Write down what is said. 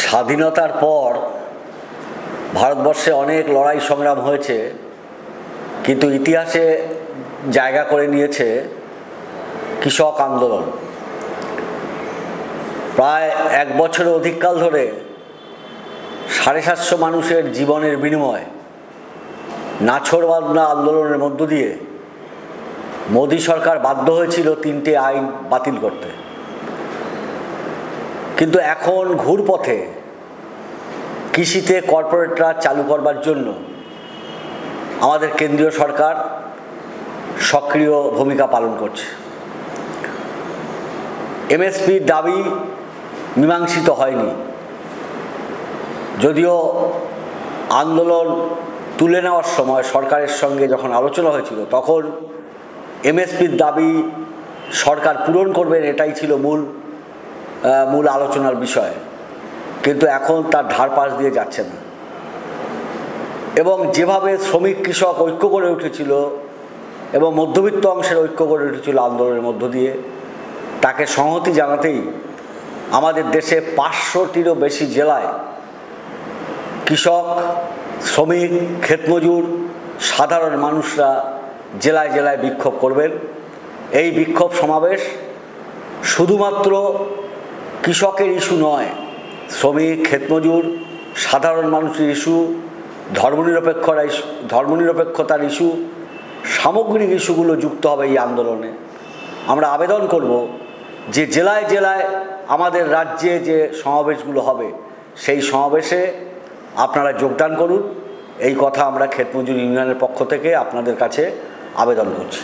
স্বাধীনতার পর ভারতবর্ষে অনেক লড়াই সংগ্রাম হয়েছে, কিন্তু ইতিহাসে জায়গা করে নিয়েছে কৃষক আন্দোলন। প্রায় এক বছরের অধিককাল ধরে 750 মানুষের জীবনের বিনিময়ে নাছোড়বান্দা আন্দোলনের মধ্য দিয়ে মোদী সরকার বাধ্য হয়েছিল 3টে আইন বাতিল করতে। কিন্তু এখন ঘুরপথে কৃষিতে কর্পোরেটরা চালু করবার জন্য আমাদের কেন্দ্রীয় সরকার সক্রিয় ভূমিকা পালন করছে। এমএসপির দাবি মীমাংসিত হয়নি, যদিও আন্দোলন তুলে নেওয়ার সময় সরকারের সঙ্গে যখন আলোচনা হয়েছিল তখন এমএসপির দাবি সরকার পূরণ করবেন, এটাই ছিল মূল আলোচনার বিষয়। কিন্তু এখন তার ধারপাশ দিয়ে যাচ্ছে না, এবং যেভাবে শ্রমিক কৃষক ঐক্য গড়ে উঠেছিল এবং মধ্যবিত্ত অংশের ঐক্য গড়ে উঠেছিল আন্দোলনের মধ্য দিয়ে, তাকে সংহতি জানাতেই আমাদের দেশে 500টিরও বেশি জেলায় কৃষক, শ্রমিক, ক্ষেতমজুর, সাধারণ মানুষরা জেলায় জেলায় বিক্ষোভ করবেন। এই বিক্ষোভ সমাবেশ শুধুমাত্র কৃষকের ইস্যু নয়, শ্রমিক, ক্ষেতমজুর, সাধারণ মানুষের ইস্যু, ধর্মনিরপেক্ষতার ইস্যু, সামগ্রিক ইস্যুগুলো যুক্ত হবে এই আন্দোলনে। আমরা আবেদন করব যে জেলায় জেলায় আমাদের রাজ্যে যে সমাবেশগুলো হবে সেই সমাবেশে আপনারা যোগদান করুন। এই কথা আমরা ক্ষেতমজুর ইউনিয়নের পক্ষ থেকে আপনাদের কাছে আবেদন করছি।